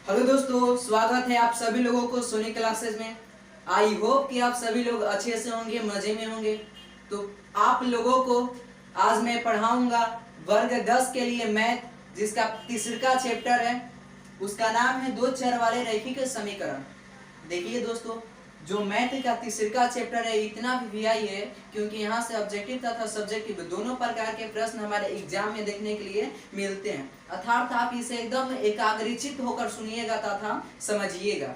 Hello दोस्तों, स्वागत है आप सभी लोगों को सोनी क्लासेस में। आई होप कि आप सभी लोग अच्छे से होंगे, मजे में होंगे। तो आप लोगों को आज मैं पढ़ाऊंगा वर्ग 10 के लिए मैथ, जिसका तीसरा चैप्टर है। उसका नाम है दो चर वाले रैखिक समीकरण। देखिए दोस्तों, जो मैथ का तीसरा चैप्टर है इतना भी वीआई है क्योंकि यहाँ से ऑब्जेक्टिव तथा सब्जेक्टिव दोनों प्रकार के प्रश्न हमारे एग्जाम में देखने के लिए मिलते हैं। अर्थात आप इसे एकदम एकाग्रचित होकर सुनिएगा तथा समझिएगा।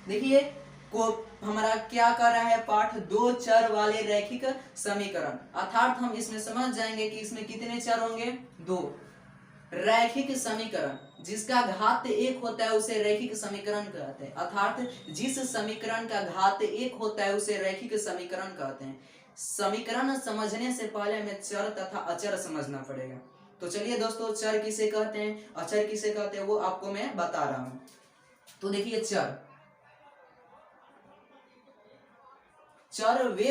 देखिए को हमारा क्या कर रहा है पाठ, दो चर वाले रैखिक समीकरण। अर्थात हम इसमें समझ जाएंगे कि इसमें कितने चर होंगे, दो। रैखिक समीकरण जिसका घात एक होता है उसे रैखिक समीकरण कहते हैं। अर्थात जिस समीकरण का घात एक होता है उसे रैखिक समीकरण कहते हैं। समीकरण समझने से पहले हमें चर तथा अचर समझना पड़ेगा। तो चलिए दोस्तों, चर किसे कहते हैं, अचर किसे कहते हैं, वो आपको मैं बता रहा हूं। तो देखिए, चर वे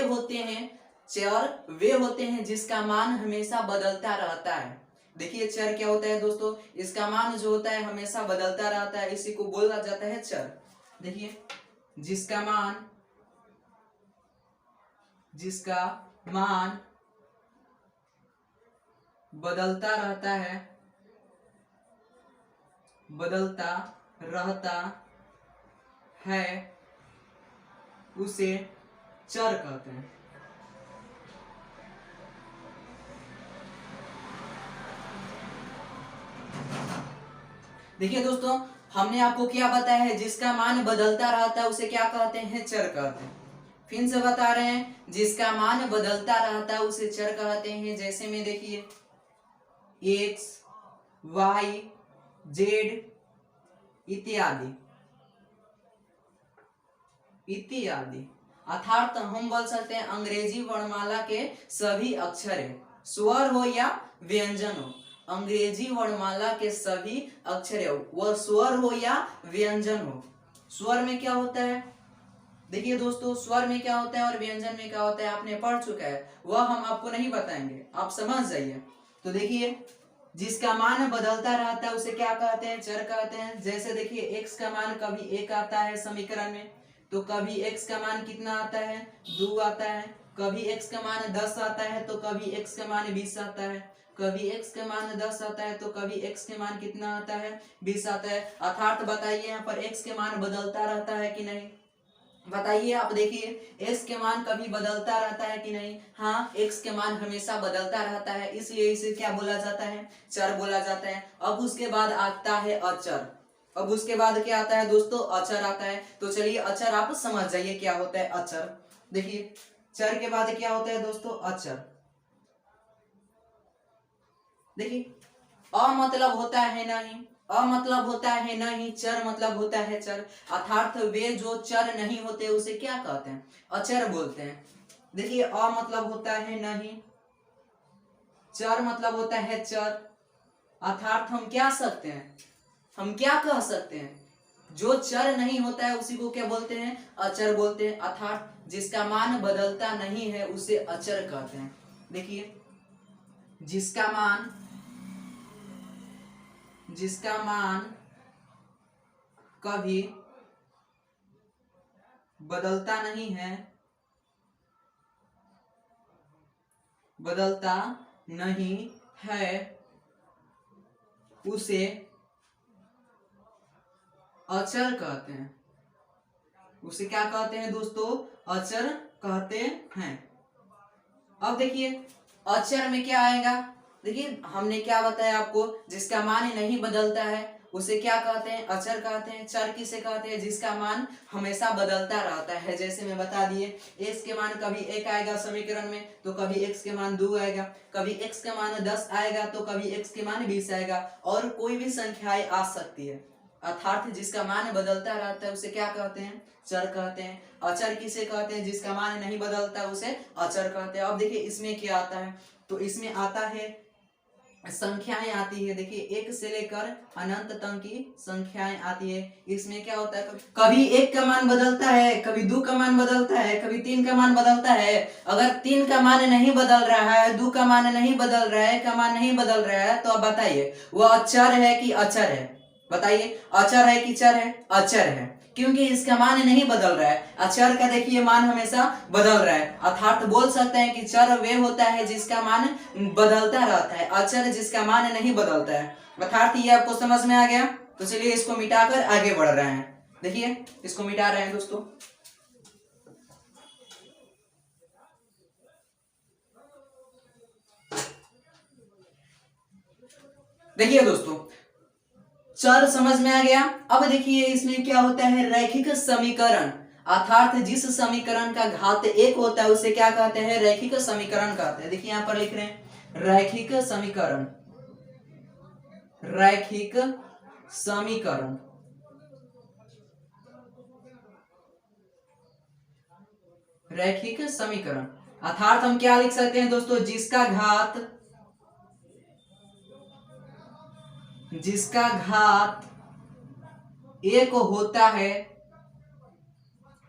होते हैं जिसका मान हमेशा बदलता रहता है। देखिए चर क्या होता है दोस्तों, इसका मान जो होता है हमेशा बदलता रहता है, इसी को बोला जाता है चर। देखिए जिसका मान बदलता रहता है उसे चर कहते हैं। देखिए दोस्तों, हमने आपको क्या बताया है, जिसका मान बदलता रहता है उसे क्या कहते हैं, चर कहते हैं। फिर से बता रहे हैं, जिसका मान बदलता रहता है उसे चर कहते हैं। जैसे में देखिए x, y, z इत्यादि। अर्थात हम बोल सकते हैं अंग्रेजी वर्णमाला के सभी अक्षर है, स्वर हो या व्यंजन हो। अंग्रेजी वर्णमाला के सभी अक्षर है, वह स्वर हो या व्यंजन हो। स्वर में क्या होता है, देखिए दोस्तों, स्वर में क्या होता है और व्यंजन में क्या होता है आपने पढ़ चुका है, वह हम आपको नहीं बताएंगे, आप समझ जाइए। तो देखिए, जिसका मान बदलता रहता है उसे क्या कहते हैं, चर कहते हैं। जैसे देखिए x का मान कभी 1 आता है समीकरण में, तो कभी x का मान कितना आता है, 2 आता है। कभी x का मान 10 आता है तो कभी x का मान 20 आता है। कभी x का मान 10 आता है तो कभी x के मान कितना आता है, 20 आता है। अर्थात बताइए यहाँ पर x के मान बदलता रहता है कि नहीं, बताइए आप। देखिए x के मान कभी बदलता रहता है कि नहीं, हाँ, x के मान हमेशा बदलता रहता है, इसलिए इसे क्या बोला जाता है, चर बोला जाता है। अब उसके बाद आता है अचर। अब उसके बाद क्या आता है दोस्तों, अचर आता है। तो चलिए अचर आप समझ जाइए क्या होता है अचर। देखिए चर के बाद क्या होता है दोस्तों, अचर। देखिए अ मतलब होता है नहीं, अ मतलब होता है नहीं, चर मतलब होता है चर। अर्थात वे जो चर नहीं होते उसे क्या कहते हैं, अचर बोलते हैं। देखिए अ मतलब होता है नहीं, चर मतलब होता है चर। अर्थात हम क्या सकते हैं, हम क्या कह सकते हैं, जो चर नहीं होता है उसी को क्या बोलते हैं, अचर बोलते हैं। अर्थात जिसका मान बदलता नहीं है उसे अचर कहते हैं। देखिए जिसका मान कभी बदलता नहीं है उसे अचर कहते हैं। उसे क्या कहते हैं दोस्तों, अचर कहते हैं। अब देखिए अचर में क्या आएगा, देखिए हमने क्या बताया आपको, जिसका मान नहीं बदलता है उसे क्या कहते हैं, अचर कहते हैं। चर किसे कहते हैं, जिसका मान हमेशा बदलता रहता है। जैसे मैं बता दिए, x के मान कभी 1 आएगा समीकरण में तो कभी x के मान 2 आएगा, कभी x के मान 10 आएगा तो कभी x के मान 20 आएगा, और कोई भी संख्याएं आ सकती है। अर्थात जिसका मान बदलता रहता है उसे क्या कहते हैं, चर कहते हैं। अचर किसे कहते हैं, जिसका मान नहीं बदलता उसे अचर कहते हैं। अब देखिए इसमें क्या आता है, तो इसमें आता है संख्याएं आती है। देखिए 1 से लेकर अनंत तक की संख्याएं आती है। इसमें क्या होता है, कभी 1 का मान बदलता है, कभी 2 का मान बदलता है, कभी 3 का मान बदलता है। अगर 3 का मान नहीं बदल रहा है, 2 का मान नहीं बदल रहा है, का मान नहीं बदल रहा है, तो अब बताइए वह अचर है कि अचर है, बताइए, अचर है कि चर है? अचर है, क्योंकि इसका मान नहीं बदल रहा है। अचर का देखिए मान हमेशा बदल रहा है, अर्थात बोल सकते हैं कि चर वे होता है जिसका मान बदलता रहता है, अचर जिसका मान नहीं बदलता है। अर्थात ये आपको समझ में आ गया। तो चलिए इसको मिटाकर आगे बढ़ रहे हैं। देखिए इसको मिटा रहे हैं दोस्तों। देखिए दोस्तों, चर समझ में आ गया। अब देखिए इसमें क्या होता है, रैखिक समीकरण, अर्थात जिस समीकरण का घात एक होता है उसे क्या कहते हैं, रैखिक समीकरण कहते हैं। देखिए यहां पर लिख रहे हैं रैखिक समीकरण, रैखिक समीकरण, रैखिक समीकरण, अर्थात हम क्या लिख सकते हैं दोस्तों, जिसका घात एक होता है,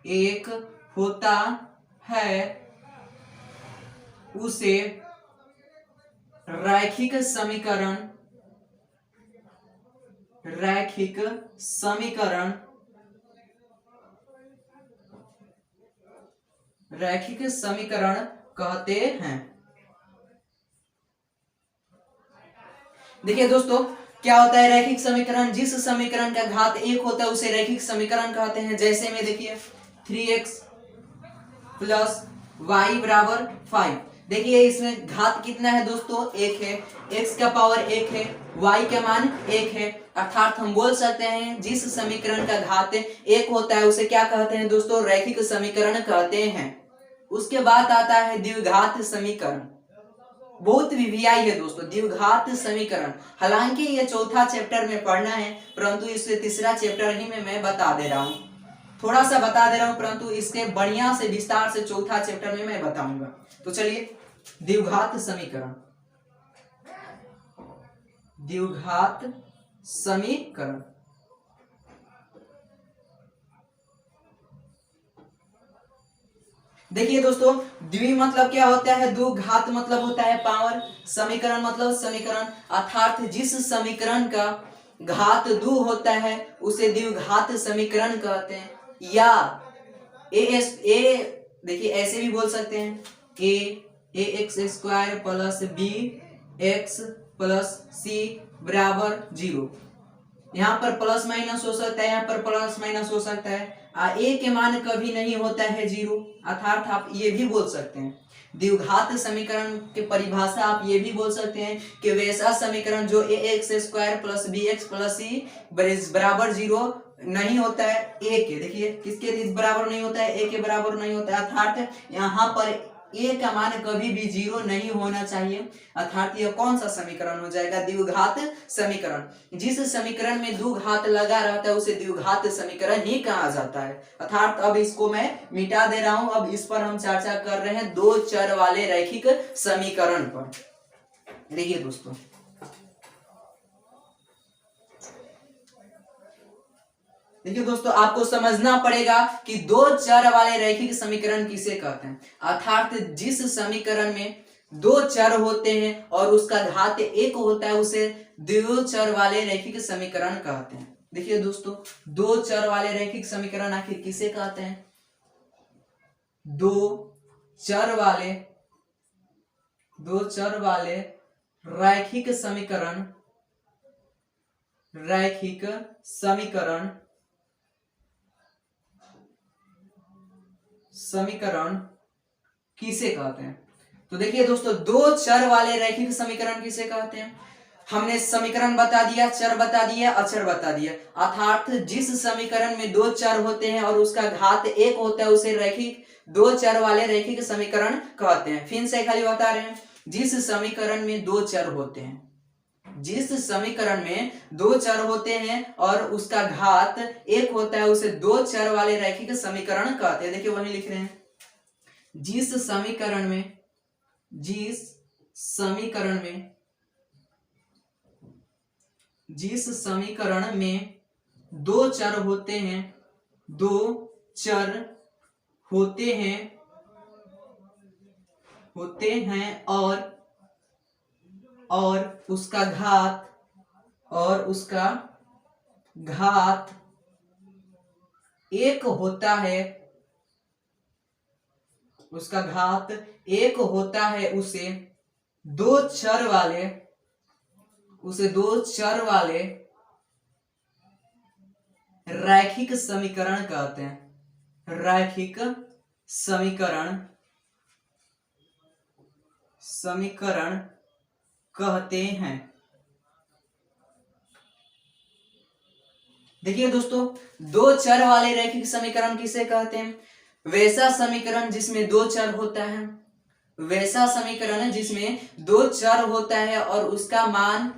एक होता है उसे रैखिक समीकरण, रैखिक समीकरण, रैखिक समीकरण कहते हैं। देखिए दोस्तों क्या होता है रैखिक समीकरण, जिस समीकरण का घात एक होता है उसे रैखिक समीकरण कहते हैं। जैसे में देखिए 3x प्लस वाई बराबर 5। देखिए इसमें घात कितना है दोस्तों, एक है, x का पावर एक है, y का मान एक है, अर्थात हम बोल सकते हैं जिस समीकरण का घात एक होता है उसे क्या कहते हैं दोस्तों, रैखिक समीकरण कहते हैं। उसके बाद आता है द्विघात समीकरण, बहुत वीवीआई है दोस्तों द्विघात समीकरण। हालांकि ये चौथा चैप्टर में पढ़ना है, परंतु इसे तीसरा चैप्टर ही में मैं बता दे रहा हूं, थोड़ा सा बता दे रहा हूं, परंतु इसके बढ़िया से विस्तार से चौथा चैप्टर में मैं बताऊंगा। तो चलिए द्विघात समीकरण, द्विघात समीकरण, देखिए दोस्तों द्वि मतलब क्या होता है, दो, घात मतलब होता है पावर, समीकरण मतलब समीकरण, अर्थात जिस समीकरण का घात दो होता है उसे द्विघात समीकरण कहते हैं। या देखिए ऐसे भी बोल सकते हैं a x square plus b x plus c बराबर 0। यहाँ पर प्लस माइनस हो सकता है, यहाँ पर प्लस माइनस हो सकता है। ए के मान कभी नहीं होता है 0, अर्थात आप ये भी बोल सकते हैं द्विघात समीकरण की परिभाषा आप ये भी बोल सकते हैं कि वैसा समीकरण जो a x square plus b x plus c बराबर 0 नहीं होता है ए के, देखिए किसके बराबर नहीं होता है, ए के बराबर नहीं होता है, अर्थात यहाँ पर ए का मान कभी भी 0 नहीं होना चाहिए। अर्थात यह कौन सा समीकरण हो जाएगा, द्विघात समीकरण। जिस समीकरण में दो घात लगा रहता है उसे द्विघात समीकरण ही कहा जाता है। अर्थात अब इसको मैं मिटा दे रहा हूं, अब इस पर हम चर्चा कर रहे हैं दो चर वाले रैखिक समीकरण पर। देखिए दोस्तों आपको समझना पड़ेगा कि दो चर वाले रैखिक समीकरण किसे कहते हैं, अर्थात जिस समीकरण में दो चर होते हैं और उसका घात एक होता है उसे दो चर वाले रैखिक समीकरण कहते हैं। देखिए दोस्तों दो चर वाले रैखिक समीकरण आखिर किसे कहते हैं, दो चर वाले रैखिक समीकरण, रैखिक समीकरण, समीकरण किसे कहते हैं। तो देखिए दोस्तों दो चर वाले रैखिक समीकरण किसे कहते हैं, हमने समीकरण बता दिया, चर बता दिया, अचर बता दिया, अर्थात जिस समीकरण में दो चर होते हैं और उसका घात एक होता है उसे रैखिक, दो चर वाले रैखिक समीकरण कहते हैं। फिर से खाली बता रहे हैं, जिस समीकरण में दो चर होते हैं, जिस समीकरण में दो चर होते हैं और उसका घात एक होता है उसे दो चर वाले रैखिक समीकरण कहते हैं। देखिए वही लिख रहे हैं, जिस समीकरण में दो चर होते हैं, दो चर होते हैं और उसका घात घात एक होता है, उसका घात एक होता है, उसे दो चर वाले रैखिक समीकरण कहते हैं। रैखिक समीकरण कहते हैं। देखिए दोस्तों, दो चर वाले रैखिक समीकरण किसे कहते हैं? वैसा समीकरण जिसमें दो चर होता है, वैसा समीकरण है जिसमें दो चर होता है और उसका मान,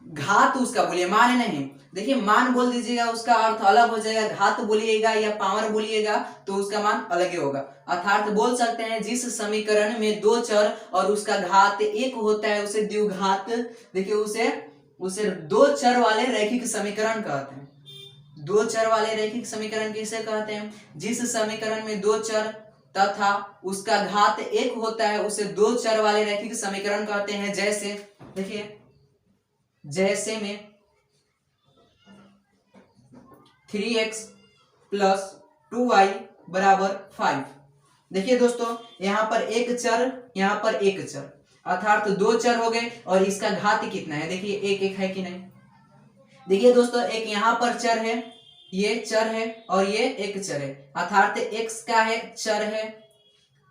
घात उसका बोलिए, मान नहीं, देखिए मान बोल दीजिएगा उसका अर्थ अलग हो जाएगा, घात बोलिएगा या पावर बोलिएगा तो उसका मान अलग ही होगा। अर्थात बोल सकते हैं जिस समीकरण में दो चर और उसका घात एक होता है उसे द्विघात, देखिए उसे दो चर वाले रैखिक समीकरण कहते हैं। दो चर वाले रैखिक समीकरण किसे कहते हैं? जिस समीकरण में दो चर तथा उसका घात एक होता है उसे दो चर वाले रैखिक समीकरण कहते हैं। जैसे देखिए, जैसे में 3x प्लस 2y बराबर 5। देखिए दोस्तों, यहाँ पर एक चर, यहाँ पर एक चर, अर्थात तो दो चर हो गए और इसका घात कितना है? देखिए एक एक है कि नहीं। देखिए दोस्तों, एक यहाँ पर चर है, ये चर है और ये एक चर है, अर्थात x क्या है? चर है।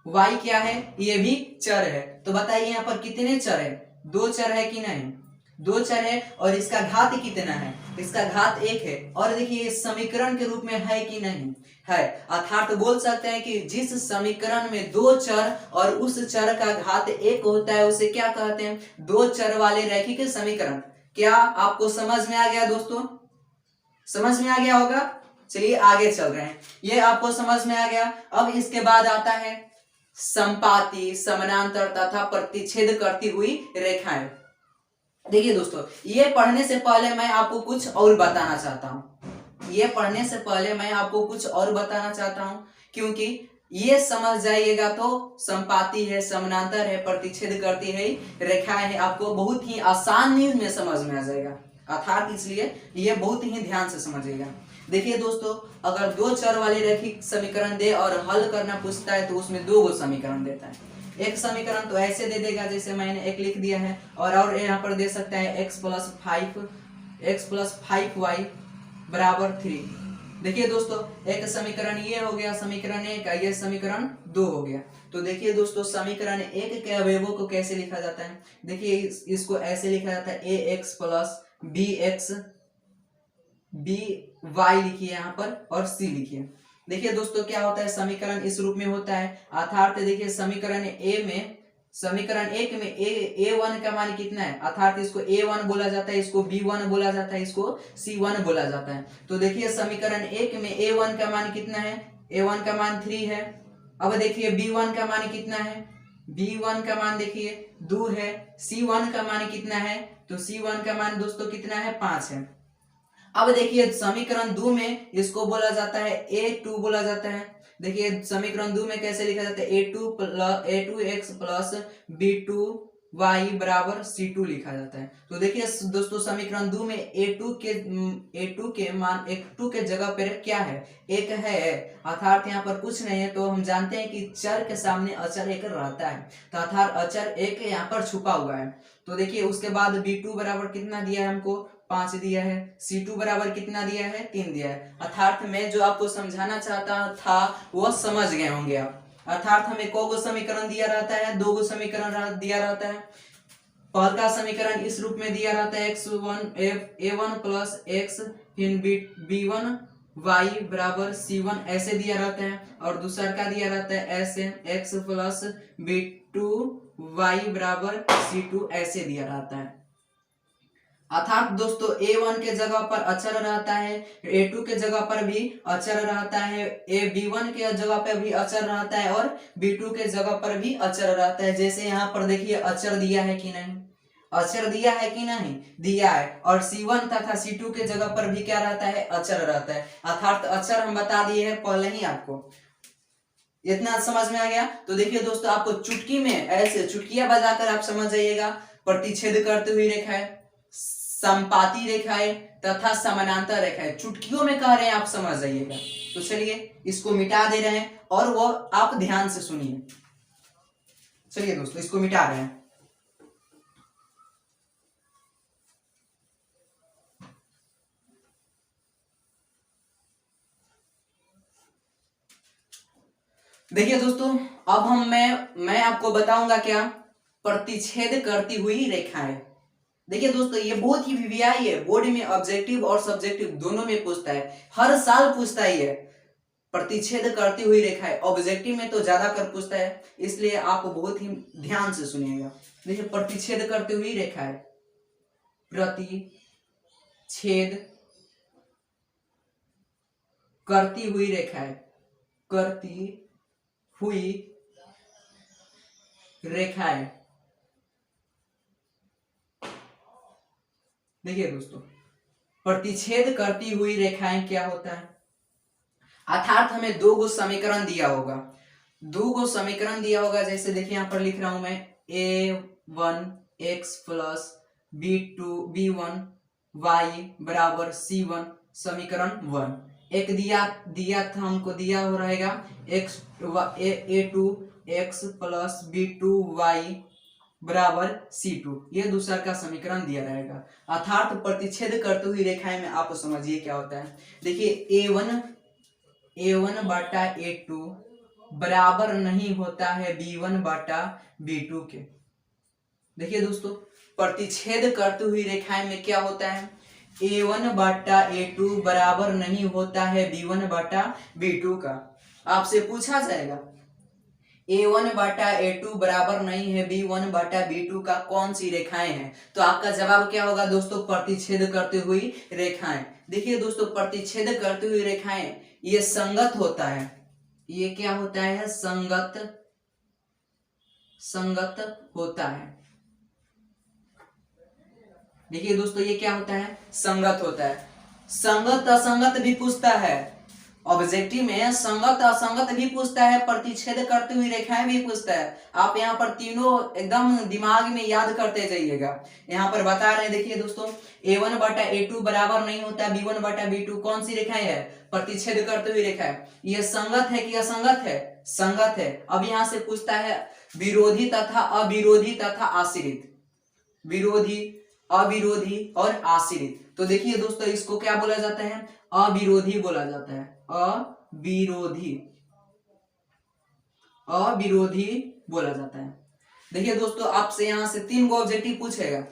y क्या है? ये भी चर है। तो बताइए यहाँ पर कितने चर है? दो चर है कि नहीं? दो चर है और इसका घात कितना है? इसका घात एक है। और देखिए इस समीकरण के रूप में है कि नहीं? है। अर्थात बोल सकते हैं कि जिस समीकरण में दो चर और उस चर का घात एक होता है उसे क्या कहते हैं? दो चर वाले रैखिक समीकरण। क्या आपको समझ में आ गया दोस्तों? समझ में आ गया होगा। चलिए आगे चल रहे हैं। ये आपको समझ में आ गया। अब इसके बाद आता है संपाती, समानांतर तथा प्रतिच्छेद करती हुई रेखाएं। देखिए दोस्तों, ये पढ़ने से पहले मैं आपको कुछ और बताना चाहता हूं। ये पढ़ने से पहले मैं आपको कुछ और बताना चाहता हूं, क्योंकि ये समझ जाइएगा तो संपाती है, समानांतर है, प्रतिच्छेद करती है रेखाएं है, आपको बहुत ही आसानी में समझ में आ जाएगा। अर्थात इसलिए ये बहुत ही ध्यान से समझिएगा। देखिए दोस्तों, अगर दो चर वाले रैखिक समीकरण दे और हल करना पूछता है तो उसमें दो गो समीकरण देता है। एक समीकरण तो ऐसे दे देगा जैसे मैंने एक लिख दिया है, और यहाँ पर दे सकता है x प्लस 5y बराबर 3। देखिए दोस्तों, एक समीकरण ये हो गया, समीकरण एक, ये समीकरण दो हो गया। तो देखिए दोस्तों, समीकरण एक के अवयवों को कैसे लिखा जाता है? देखिए इसको ऐसे लिखा जाता है ax प्लस by लिखिए यहाँ पर और c लिखिए। देखिए दोस्तों, क्या होता है? समीकरण इस रूप में होता है। अर्थात देखिए समीकरण एक में a1 का मान कितना है? अर्थात इसको a1 बोला जाता है, इसको b1 बोला जाता है, इसको c1 बोला जाता है। तो देखिए समीकरण एक में a1 का मान कितना है? a1 का मान 3 है। अब देखिए b1 का मान कितना है? b1 का मान देखिए 2 है। c1 का मान कितना है? तो c1 का मान दोस्तों कितना है? 5 है। अब देखिए समीकरण 2 में इसको बोला जाता है a2 बोला जाता है। देखिए समीकरण 2 में कैसे लिखा जाता है? a2x प्लस b2y बराबर c2 लिखा जाता है। तो देखिए दोस्तों, समीकरण 2 में a2 के मान a2 के जगह पर क्या है? एक है, अर्थात यहाँ पर कुछ नहीं है। तो हम जानते हैं कि चर के सामने अचर एक रहता है, तो अर्थात अचर एक यहाँ पर छुपा हुआ है। तो देखिए उसके बाद b2 बराबर कितना दिया है? हमको 5 दिया है। C2 बराबर कितना दिया है? 3 दिया है। अर्थात मैं जो आपको समझाना चाहता था वो समझ गए होंगे आप। अर्थात हमें को गो समीकरण दिया रहता है? दो गो समीकरण दिया रहता है। पहला समीकरण इस रूप में दिया रहता है a1 plus x b1 y बराबर c1 ऐसे दिया रहता है, और दूसरा का दिया रहता है ऐसे x प्लस b2 y बराबर c2 ऐसे दिया रहता है। अर्थात दोस्तों a1 के जगह पर अचर रहता है, a2 के जगह पर भी अचर रहता है, b1 के जगह पर भी अचर रहता है और b2 के जगह पर भी अचर रहता है। जैसे यहाँ पर देखिए अचर दिया है कि नहीं? अचर दिया है कि नहीं? दिया है। और c1 तथा c2 के जगह पर भी क्या रहता है? अचर रहता है। अर्थात अचर हम बता दिए हैं पहले ही आपको। इतना समझ में आ गया? तो देखिए दोस्तों, आपको चुटकी में ऐसे चुटकियां बजाकर आप समझ जाइएगा। प्रतिच्छेद करते हुए रेखा है, समपाती रेखाएं तथा समानांतर रेखाएं। चुटकियों में कह रहे हैं, आप समझ जाइएगा। तो चलिए इसको मिटा दे रहे हैं और वो आप ध्यान से सुनिए। चलिए दोस्तों इसको मिटा रहे हैं। देखिए दोस्तों, अब मैं आपको बताऊंगा क्या, प्रतिच्छेद करती हुई रेखाएं। देखिए दोस्तों, ये बहुत ही वीवीआई है, बोर्ड में ऑब्जेक्टिव और सब्जेक्टिव दोनों में पूछता है, हर साल पूछता ही है। प्रतिच्छेद करती हुई रेखाएं ऑब्जेक्टिव में तो ज्यादा कर पूछता है, इसलिए आप बहुत ही ध्यान से सुनिएगा। देखिए प्रतिच्छेद करती हुई रेखाएं, प्रतिच्छेद करती हुई रेखाएं, करती हुई रेखाएं। देखिए दोस्तों, प्रतिच्छेद करती हुई रेखाएं क्या होता है, अर्थात हमें दो गो समीकरण दिया होगा, दो गो समीकरण दिया होगा। जैसे देखिए यहां पर लिख रहा हूं मैं, a1x प्लस b1y बराबर c1, समीकरण 1। एक दिया था हमको, दिया हो रहेगा a2x प्लस b2y बराबर c2, ये दूसरा का समीकरण दिया रहेगा। अर्थात प्रतिच्छेद करते हुई रेखाएं में आप समझिए क्या होता है। देखिए a1 बाटा a2 बराबर नहीं होता है b1 बाटा b2 के। देखिए दोस्तों, प्रतिच्छेद करती हुई रेखाएं में क्या होता है, a1 बाटा a2 बराबर नहीं होता है b1 बाटा b2 का। आपसे पूछा जाएगा a1 बाटा a2 बराबर नहीं है b1 बाटा b2 का, कौन सी रेखाएं हैं, तो आपका जवाब क्या होगा दोस्तों, प्रतिच्छेद करती हुई रेखाएं। देखिए दोस्तों, प्रतिच्छेद करती हुई रेखाएं ये संगत होता है, ये क्या होता है, संगत होता है। देखिए दोस्तों, ये क्या होता है, संगत होता है। संगत असंगत भी पूछता है, ऑब्जेक्टिव में संगत असंगत भी पूछता है, प्रतिच्छेद करती हुई रेखाएं भी पूछता है। आप यहाँ पर तीनों एकदम दिमाग में याद करते जाइएगा। यहाँ पर बता रहे हैं, देखिए दोस्तों, a1 बाटा a2 बराबर नहीं होता b1 बाटा b2, कौन सी रेखाएं है, प्रतिच्छेद करती हुई रेखा है। ये संगत है कि असंगत है, संगत है। अब यहाँ से पूछता है विरोधी तथा अविरोधी तथा आश्रित, विरोधी, अविरोधी और आश्रित। तो देखिए दोस्तों, इसको क्या बोला जाता है, अविरोधी बोला जाता है, अविरोधी, अविरोधी बोला जाता है। देखिए दोस्तों, आपसे यहां से तीन गो ऑब्जेक्टिव पूछेगा,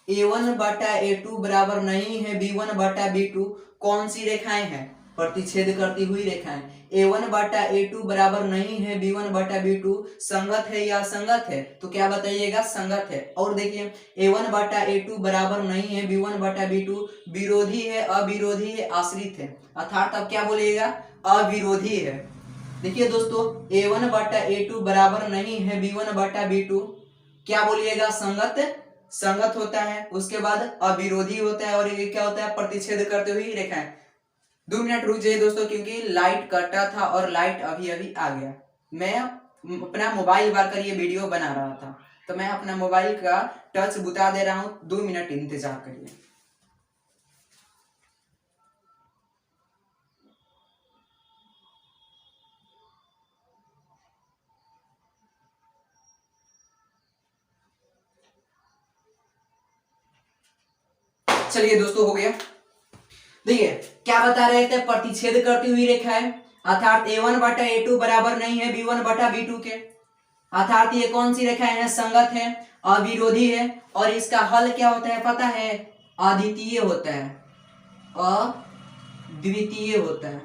a1 बाटा a2 बराबर नहीं है b1 बाटा b2, कौन सी रेखाएं हैं, प्रतिच्छेद करती हुई रेखाएं। a1 बाटा a2 बराबर नहीं है b1 बाटा b2, संगत है या असंगत है, तो क्या बताइएगा, संगत है। और देखिए a1 बाटा a2 बराबर नहीं है b1 बाटा b2, विरोधी है, अविरोधी है, आश्रित है, अर्थात अब क्या बोलिएगा, अविरोधी है। देखिए दोस्तों, a1 बाटा a2 बराबर नहीं है b1 बाटा b2, क्या बोलिएगा, संगत, संगत होता है। उसके बाद अविरोधी होता है, और ये क्या होता है, प्रतिच्छेद करते हुई रेखाएं। 2 मिनट रुक जाइए दोस्तों, क्योंकि लाइट कटा था और लाइट अभी अभी आ गया। मैं अपना मोबाइल बार कर ये वीडियो बना रहा था, तो मैं अपना मोबाइल का टच बुता दे रहा हूं, 2 मिनट इंतजार करिए। चलिए दोस्तों, हो गया। देखिए क्या बता रहे थे, प्रतिच्छेद करती हुई रेखा है, अर्थात a1 बटा a2 बराबर नहीं है b1 बटा b2 के, अर्थात ये कौन सी रेखाएं हैं, संगत है, अविरोधी है, और इसका हल क्या होता है पता है, अद्वितीय होता है, अद्वितीय होता है।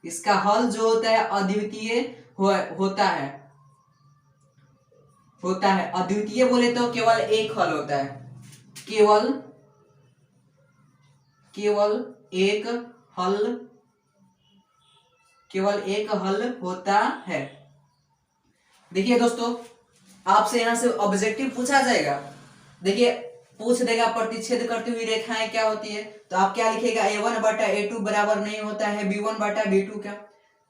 इसका हल जो होता है अद्वितीय होता है। अद्वितीय बोले तो केवल एक हल होता है, केवल एक हल होता है। देखिए दोस्तों, आपसे यहां से ऑब्जेक्टिव पूछा जाएगा, देखिए पूछ देगा प्रतिच्छेद करती हुई रेखाएं क्या होती है, तो आप क्या लिखेगा, a1 बटा a2 बराबर नहीं होता है b1 बटा b2 का।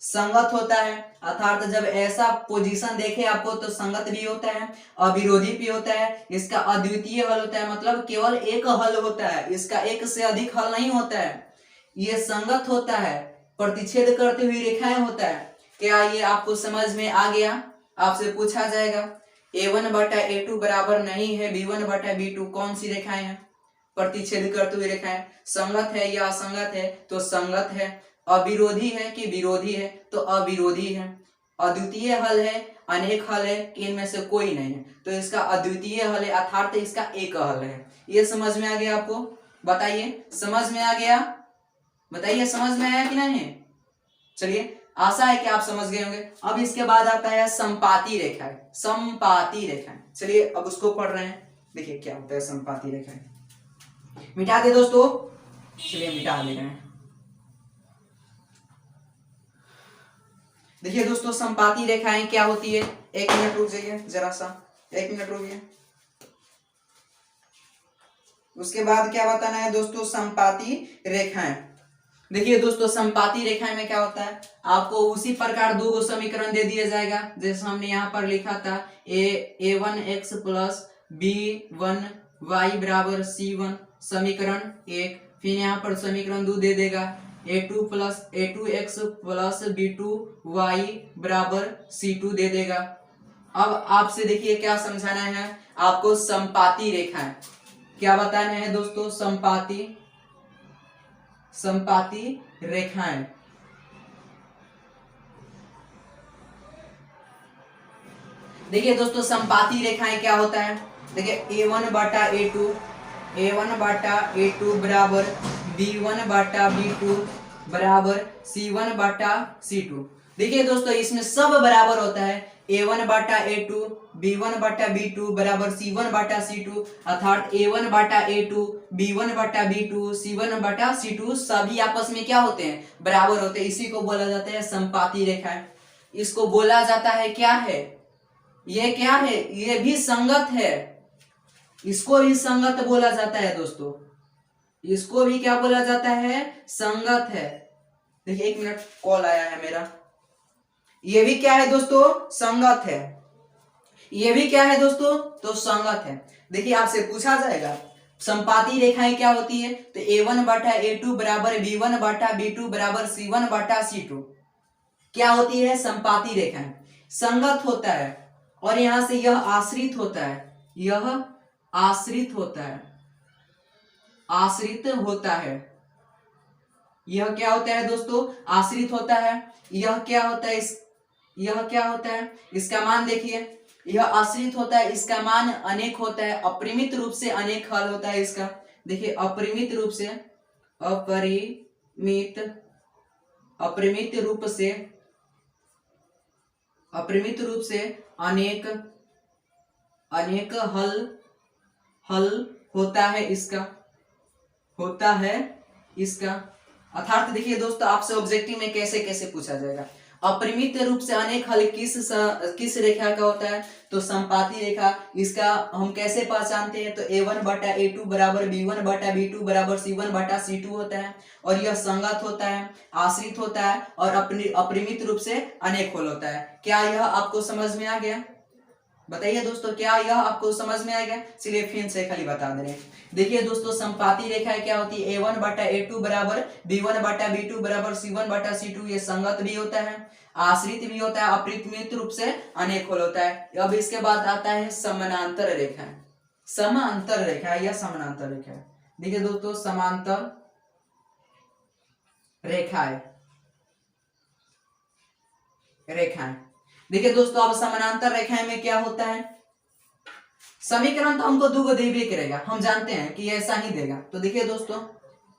संगत होता है, अर्थात जब ऐसा पोजीशन देखे आपको तो संगत भी होता है, अविरोधी भी होता है, इसका अद्वितीय हल होता है, मतलब केवल एक हल होता है, इसका एक से अधिक हल नहीं होता है। ये संगत होता है, प्रतिच्छेद करते हुए रेखाएं होता है। क्या ये आपको समझ में आ गया? आपसे पूछा जाएगा a1 बटा a2 बराबर नहीं है b1 बटा b2, कौन सी रेखाएं हैं? प्रतिच्छेद करते हुए रेखाएं। संगत है या असंगत है? तो संगत है। अविरोधी है कि विरोधी है? तो अविरोधी है। अद्वितीय हल है, अनेक हल है कि इनमें से कोई नहीं है? तो इसका अद्वितीय हल है, अर्थात इसका एक हल है। ये समझ में आ गया आपको? बताइए, समझ में आ गया? बताइए, समझ में आया कि नहीं? चलिए, आशा है कि आप समझ गए होंगे। अब इसके बाद आता है संपाती रेखाएं। संपाती रेखाएं, चलिए अब उसको पढ़ रहे हैं। देखिए क्या होता है संपाती रेखाएं। मिटा दे दोस्तों, चलिए मिटा दे रहे हैं। देखिए दोस्तों, संपाती रेखाएं क्या होती है? एक मिनट रुक जाइए, जरा सा 1 मिनट रुकिए। उसके बाद क्या बताना है दोस्तों? संपाती रेखाएं। देखिए दोस्तों, संपाती रेखाएं में क्या होता है, आपको उसी प्रकार दो समीकरण दे दिया जाएगा जैसे हमने यहाँ पर लिखा था a1x प्लस b1y बराबर c1, समीकरण 1। फिर यहाँ पर समीकरण 2 दे देगा a2x प्लस b2y बराबर c2 दे देगा। अब आपसे देखिए क्या समझाना है आपको, संपाती रेखाएं क्या बताना है दोस्तों? संपाती रेखाएं। देखिए दोस्तों, संपाती रेखाएं क्या होता है? देखिए a1 बटा a2 बराबर b1 बटा b2 बराबर c1 बटा c2। देखिए दोस्तों, इसमें सब बराबर होता है। a1 बटा a2 b1 बटा b2 बराबर c1 बटा c2, अर्थात a1 बटा a2 b1 बटा b2 c1 बटा c2 सभी आपस में क्या होते हैं? बराबर होते हैं। इसी को बोला जाता है संपाती रेखाएं। इसको बोला जाता है क्या है? ये क्या है? ये भी संगत है। इसको भी संगत बोला जाता है दोस्तों। इसको भी क्या बोला जाता है? संगत है। देखिए 1 मिनट, कॉल आया है मेरा। ये भी क्या है दोस्तों? संगत है। ये भी क्या है दोस्तों? तो संगत है। देखिए आपसे पूछा जाएगा संपाती रेखाएं क्या होती है, तो a1 बटा a2 बराबर b1 बटा b2 बराबर c1 बटा c2 क्या होती है? संपाती रेखाएं। संगत होता है और यहां से यह आश्रित होता है, यह आश्रित होता है, आश्रित होता है। यह क्या होता है दोस्तों? आश्रित होता है। यह क्या होता है? यह क्या होता है? इसका मान देखिए, यह आश्रित होता है, इसका मान अनेक होता है, अपरिमित रूप से अनेक हल होता है इसका। देखिए अपरिमित रूप से, अपरिमित अपरिमित रूप से, अपरिमित रूप से अनेक अनेक हल होता है इसका, होता है इसका। अर्थात देखिए दोस्तों, आपसे ऑब्जेक्टिव में कैसे कैसे पूछा जाएगा। अपरिमित रूप से अनेक हल किस रेखा का होता है? तो संपाती रेखा। इसका हम कैसे पहचानते हैं? तो a1 बटा a2 बराबर b1 बटा b2 बराबर c1 बटा c2 होता है, और यह संगत होता है, आश्रित होता है और अपरिमित रूप से अनेक हल होता है। क्या यह आपको समझ में आ गया? बताइए दोस्तों, क्या यह आपको समझ में आएगा? चलिए फिर से खाली बता दे रहे हैं। देखिए दोस्तों, संपाती रेखाएं क्या होती है? a1 बटा a2 बराबर b1 बटा b2 बराबर c1 बटा c2। ये संगत भी होता है, आश्रित भी होता है, अपरिमित रूप से अनेक हल होता है। अब इसके बाद आता है समानांतर रेखाएं। समांतर रेखा या समानांतर रेखा। देखिए दोस्तों, समांतर रेखाएं, रेखाएं। देखिए दोस्तों, अब समानांतर रेखाएं में क्या होता है? समीकरण तो हमको दो देवे करेगा, हम जानते हैं कि ऐसा ही देगा। तो देखिए दोस्तों,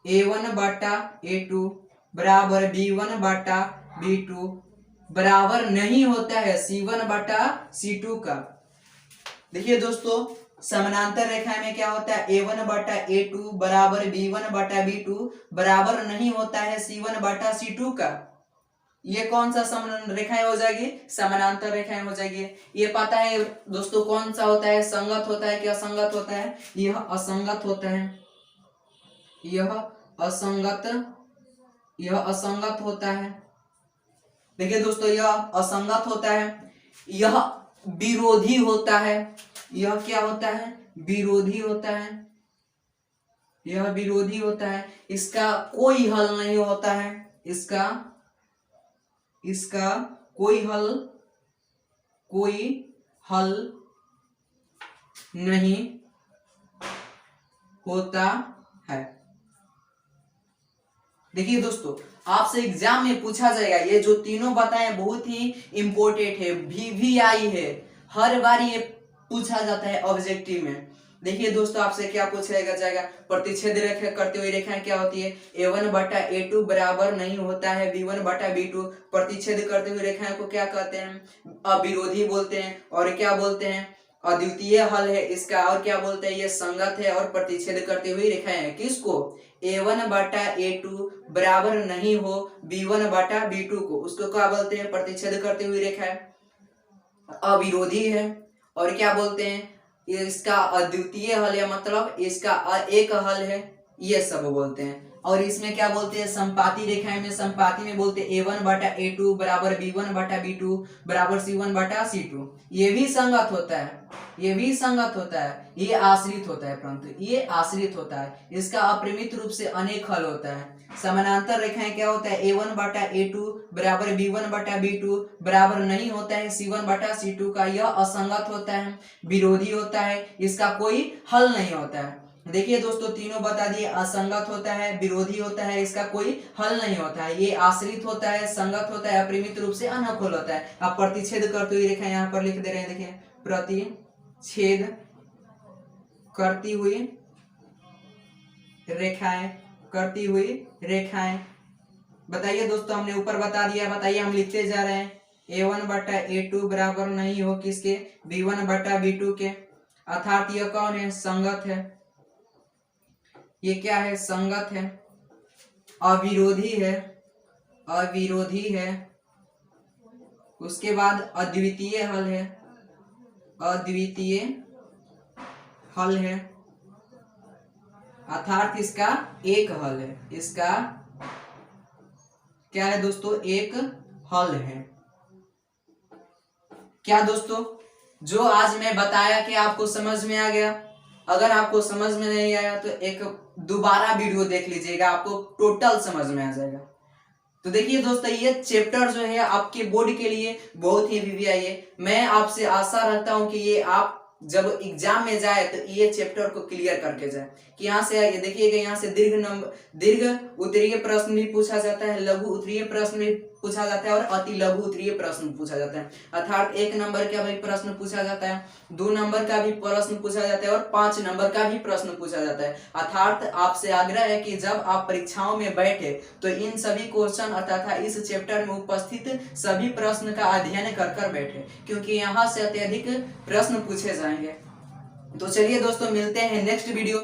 a1 बटा a2 बराबर b1 बटा b2 बराबर नहीं होता है c1 बटा c2 का। देखिए दोस्तों, समानांतर रेखा में क्या होता है? a1 बटा a2 बराबर b1 बटा b2 बराबर नहीं होता है c1 बटा c2 का। ये कौन सा रेखाएं हो जाएगी? समानांतर रेखाएं हो जाएगी। ये पता है दोस्तों कौन सा होता है? संगत होता है कि असंगत होता है? यह असंगत होता है, यह असंगत होता है। देखिए दोस्तों, यह असंगत होता है, यह विरोधी होता है, यह क्या होता है, विरोधी होता है, यह विरोधी होता है, इसका कोई हल नहीं होता है, इसका इसका कोई हल नहीं होता है। देखिए दोस्तों, आपसे एग्जाम में पूछा जाएगा, ये जो तीनों बताए बहुत ही इंपॉर्टेंट है, VVI है, हर बार ये पूछा जाता है ऑब्जेक्टिव में। देखिए दोस्तों, आपसे क्या पूछा जाएगा, प्रतिच्छेद रेखा करते हुए रेखाएं क्या होती है, A1 बटा A2 बराबर नहीं होता है B1 बटा B2। प्रतिच्छेद करते हुए रेखाएं को क्या कहते हैं, अविरोधी बोलते हैं, और क्या बोलते हैं, अद्वितीय हल है इसका, और क्या बोलते हैं, ये संगत है और प्रतिच्छेद करते हुए रेखाएं हैं। किसको, A1 बटा A2 बराबर नहीं हो B1 बटा B2 को, उसको क्या बोलते हैं, प्रतिच्छेद करते हुए रेखा है, अविरोधी है, और क्या बोलते हैं, इसका अद्वितीय हल है, मतलब इसका एक हल है, ये सब बोलते हैं। और इसमें क्या बोलते हैं, संपाती रेखाएं में, संपाती में बोलते हैं A1 बटा A2 बराबर B1 बटा B2 बराबर C1 बटा C2। ये भी संगत होता है, ये भी संगत होता है, ये आश्रित होता है, परंतु ये आश्रित होता है, इसका अपरिमित रूप से अनेक हल होता है। समानांतर रेखाएं क्या होता है, A1 बटा A2 बराबर B1 बटा B2 बराबर नहीं होता है C1 बटा C2 का, यह असंगत होता है, विरोधी होता है, इसका कोई हल नहीं होता है। देखिए दोस्तों, तीनों बता दिए, असंगत होता है, विरोधी होता है, इसका कोई हल नहीं होता है, ये आश्रित होता है, संगत होता है, अपरिमित रूप से अनोखा होता है। आप प्रतिच्छेद करते हुए रेखा यहाँ पर लिख दे रहे हैं, देखिए प्रतिच्छेद करती हुई रेखाएं, करती हुई रेखाएं। बताइए दोस्तों, हमने ऊपर बता दिया, बताइए, हम लिखते जा रहे हैं, A1 बटा A2 बराबर नहीं हो किसके, B1 बटा B2 के, अर्थात यह कौन है, संगत है, ये क्या है, संगत है, अविरोधी है, अविरोधी है, उसके बाद अद्वितीय हल है, अद्वितीय हल है, अर्थात इसका एक हल है, इसका क्या है दोस्तों, एक हल है। क्या दोस्तों, जो आज मैं बताया कि आपको समझ में आ गया? अगर आपको समझ में नहीं आया तो एक दोबारा वीडियो देख लीजिएगा, आपको टोटल समझ में आ जाएगा। तो देखिए दोस्तों, ये चैप्टर जो है आपके बोर्ड के लिए बहुत ही VVI है। मैं आपसे आशा रखता हूं कि ये आप जब एग्जाम में जाए तो ये चैप्टर को क्लियर करके जाए। कि यहाँ से देखिएगा, यहाँ से दीर्घ उत्तरीय प्रश्न भी पूछा जाता है, लघु उत्तरीय प्रश्न भी पूछा जाता है, और अति लघु उत्तरीय प्रश्न पूछा जाता है। अर्थात 1 नंबर का भी प्रश्न पूछा जाता है, 2 नंबर का भी प्रश्न पूछा जाता है, और 5 नंबर का भी प्रश्न पूछा जाता है। अर्थात आपसे आग्रह है कि जब आप परीक्षाओं में बैठे तो इन सभी क्वेश्चन तथा इस चैप्टर में उपस्थित सभी प्रश्न का अध्ययन कर बैठे, क्योंकि यहाँ से अत्यधिक प्रश्न पूछे जाएंगे। तो चलिए दोस्तों, मिलते हैं नेक्स्ट वीडियो।